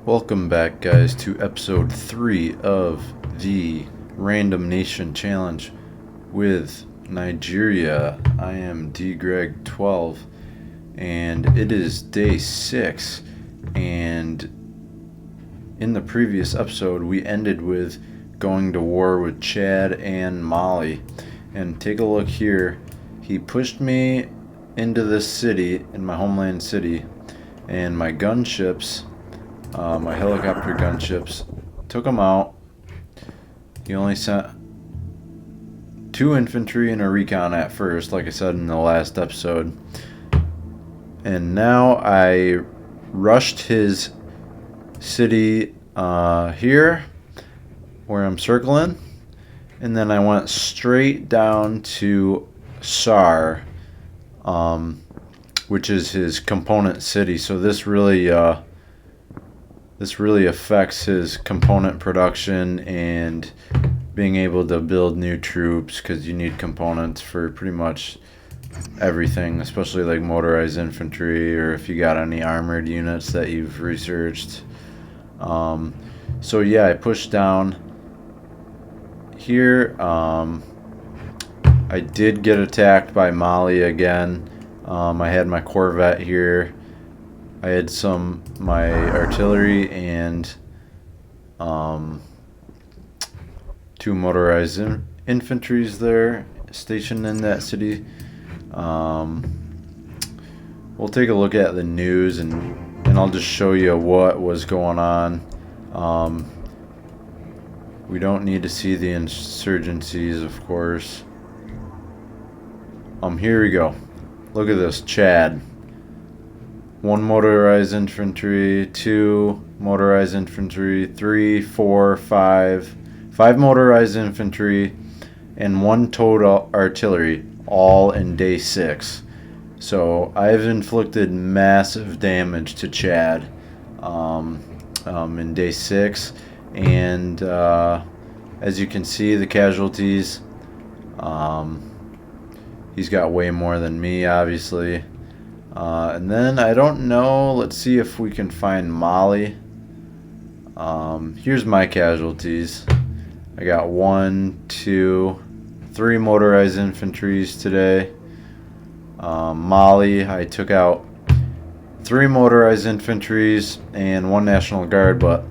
Welcome back, guys, to episode 3 of the Random Nation Challenge with Nigeria. I am DGreg12, and it is day 6. And in the previous episode, we ended with going to war with Chad and Mali. And take a look here. He pushed me into this city, in my homeland city, and my gunships. My helicopter gunships took him out. He only sent 2 infantry and a recon at first, like I said in the last episode. And now I rushed his city here, where I'm circling. And then I went straight down to SAR, which is his component city. So this really affects his component production and being able to build new troops, because you need components for pretty much everything, especially like motorized infantry, or if you got any armored units that you've researched. So yeah, I pushed down here. I did get attacked by Mali again. I had my Corvette here. I had my artillery and 2 motorized infantries there stationed in that city. We'll take a look at the news and I'll just show you what was going on. We don't need to see the insurgencies, of course. Here we go. Look at this, Chad. 1 motorized infantry, 2 motorized infantry, 3, 4, 5 motorized infantry, and 1 total artillery, all in day 6. So I've inflicted massive damage to Chad in day 6, and as you can see, the casualties, he's got way more than me, obviously. And then I don't know, let's see if we can find Mali. Here's my casualties. I got 1, 2, 3 motorized infantries today. Mali, I took out 3 motorized infantries and 1 National Guard, but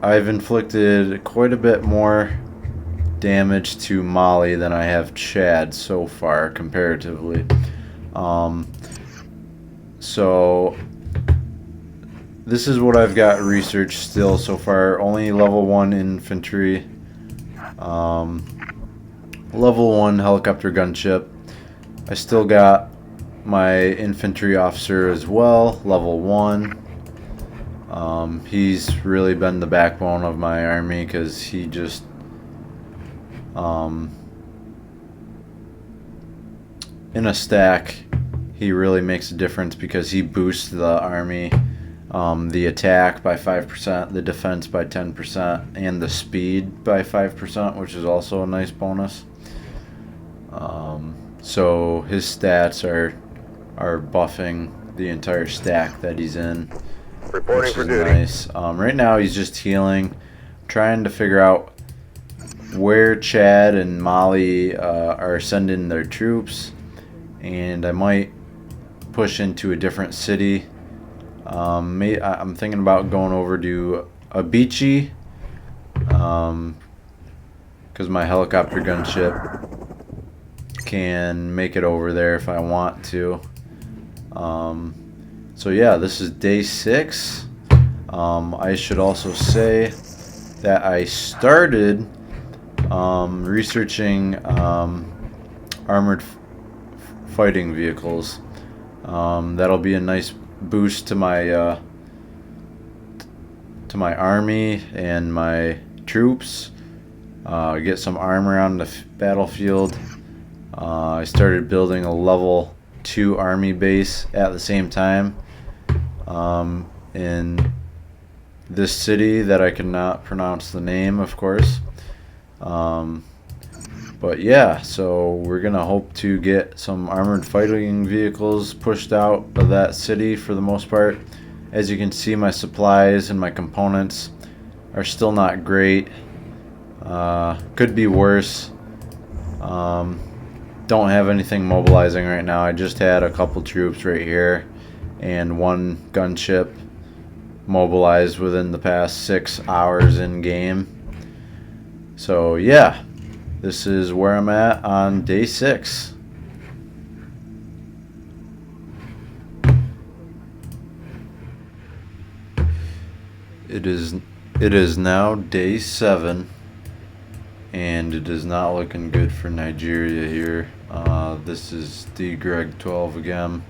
I've inflicted quite a bit more damage to Mali than I have Chad so far, comparatively. So this is what I've got researched still so far. Only level 1 infantry, level 1 helicopter gunship. I still got my infantry officer as well, level 1. He's really been the backbone of my army, because he just in a stack, he really makes a difference, because he boosts the army, the attack by 5%, the defense by 10%, and the speed by 5%, which is also a nice bonus. So his stats are buffing the entire stack that he's in, which is nice. Right now he's just healing, trying to figure out where Chad and Mali are sending their troops, and I might push into a different city. I'm thinking about going over to Abichi, because my helicopter gunship can make it over there if I want to. So yeah, this is day 6. I should also say that I started researching armored fighting vehicles. That'll be a nice boost to my army and my troops. Get some armor on the battlefield. I started building a level 2 army base at the same time in this city that I cannot pronounce the name, of course. But yeah, so we're gonna hope to get some armored fighting vehicles pushed out of that city for the most part, As you can see, my supplies and my components are still not great. Could be worse. Don't have anything mobilizing right now. I just had a couple troops right here and one gunship mobilized within the past 6 hours in game. So yeah, this is where I'm at on day 6. It is now day 7, and it is not looking good for Nigeria here. This is WW3 again.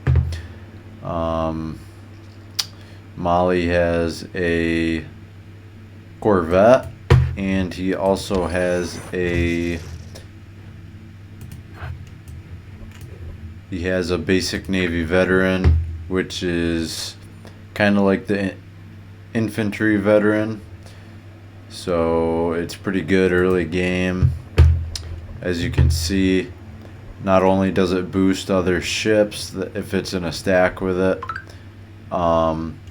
Mali has a Corvette, and he also has a basic Navy veteran, which is kind of like the infantry veteran. So it's pretty good early game. As you can see, not only does it boost other ships if it's in a stack with it,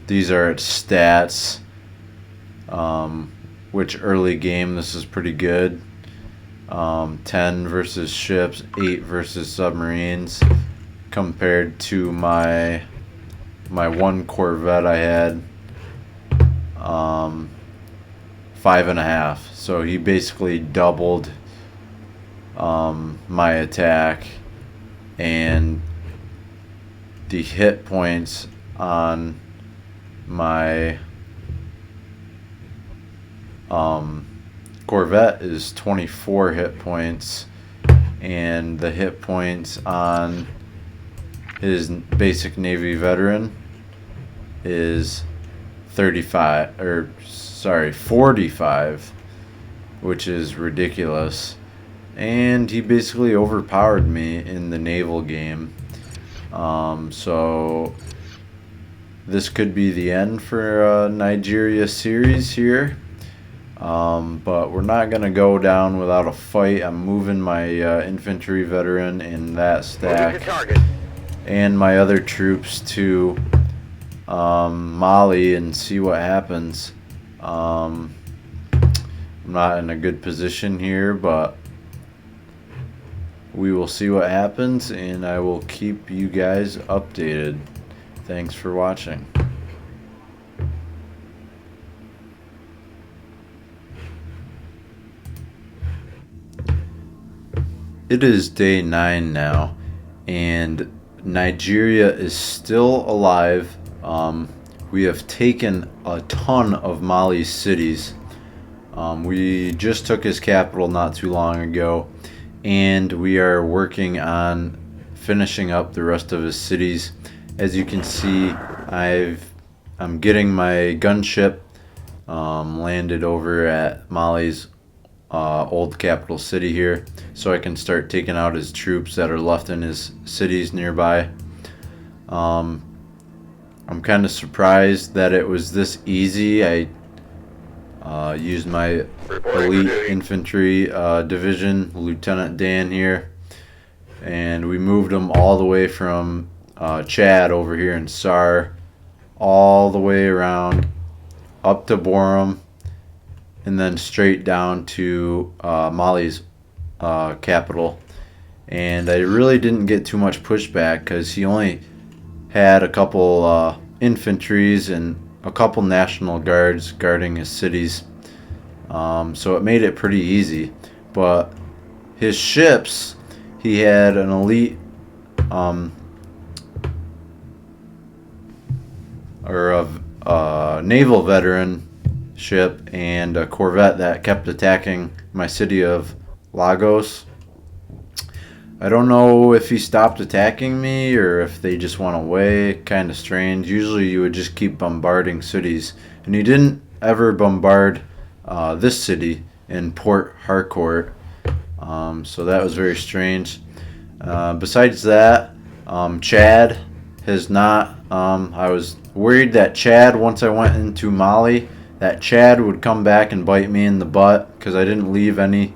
these are its stats, which early game this is pretty good. 10 versus ships, 8 versus submarines, compared to my one Corvette I had, 5.5. So he basically doubled my attack, and the hit points on my Corvette is 24 hit points, and the hit points on his basic Navy veteran is 45, which is ridiculous. And he basically overpowered me in the naval game. So this could be the end for Nigeria series here. But we're not going to go down without a fight. I'm moving my infantry veteran in that stack and my other troops to Mali and see what happens. I'm not in a good position here, but we will see what happens, and I will keep you guys updated. Thanks for watching. It is day 9 now, and Nigeria is still alive. We have taken a ton of Mali's cities. We just took his capital not too long ago, and we are working on finishing up the rest of his cities. As you can see, I'm getting my gunship landed over at Mali's old capital city here, so I can start taking out his troops that are left in his cities nearby. I'm kind of surprised that it was this easy. I used my elite infantry division, Lieutenant Dan here, and we moved them all the way from Chad over here in SAR, all the way around up to Borum, and then straight down to Mali's capital. And I really didn't get too much pushback because he only had a couple infantries and a couple National Guards guarding his cities. So it made it pretty easy. But his ships, he had an elite or a naval veteran ship and a Corvette that kept attacking my city of Lagos. I don't know if he stopped attacking me or if they just went away. Kind of strange. Usually you would just keep bombarding cities, and he didn't ever bombard this city in Port Harcourt. So that was very strange. Besides that, Chad has not. I was worried that Chad, once I went into Mali, that Chad would come back and bite me in the butt because I didn't leave any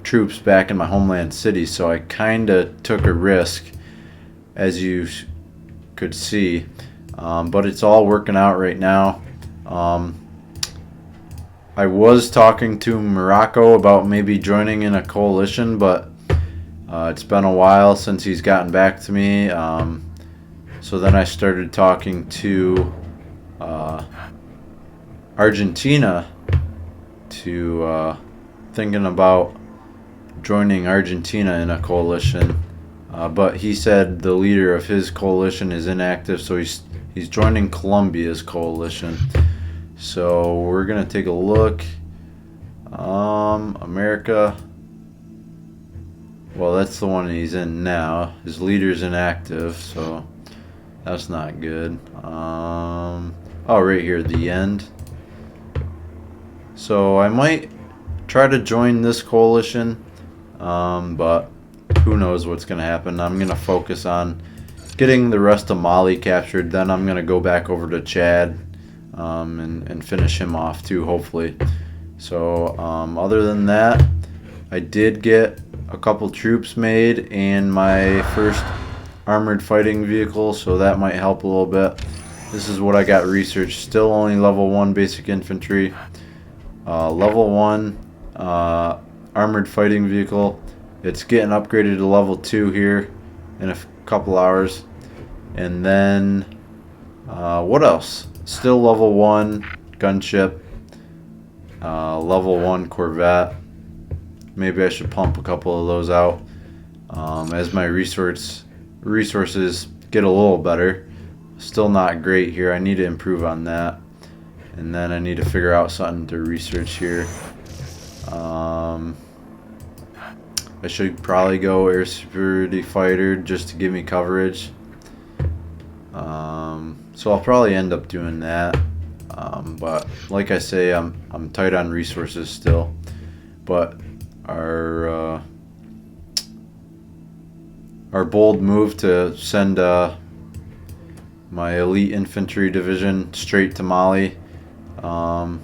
troops back in my homeland city. So I kind of took a risk. As you could see. But it's all working out right now. I was talking to Morocco about maybe joining in a coalition, but it's been a while since he's gotten back to me. So then I started talking to Argentina, to thinking about joining Argentina in a coalition. But he said the leader of his coalition is inactive, so he's joining Colombia's coalition. So we're gonna take a look. America. Well, that's the one he's in now. His leader's inactive, so that's not good. Oh, right here, the end. So I might try to join this coalition, but who knows what's gonna happen. I'm gonna focus on getting the rest of Mali captured. Then I'm gonna go back over to Chad. And finish him off too, hopefully. So other than that, I did get a couple troops made and my first armored fighting vehicle, so that might help a little bit. This is what I got researched. Still only level 1 basic infantry. Level 1 armored fighting vehicle. It's getting upgraded to level 2 here in a couple hours. And then what else? Still level 1 gunship, level 1 Corvette. Maybe I should pump a couple of those out as my resources get a little better. Still not great here. I need to improve on that. And then I need to figure out something to research here. I should probably go air superiority fighter just to give me coverage. So I'll probably end up doing that, but like I say, I'm tight on resources still. But our bold move to send my elite infantry division straight to Mali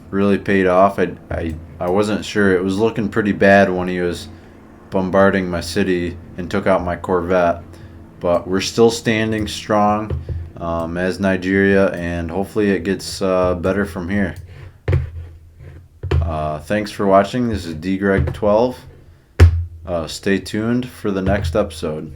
really paid off. I wasn't sure. It was looking pretty bad when he was bombarding my city and took out my Corvette, but we're still standing strong as Nigeria, and hopefully it gets better from here. Thanks for watching. This is DGreg12. Stay tuned for the next episode.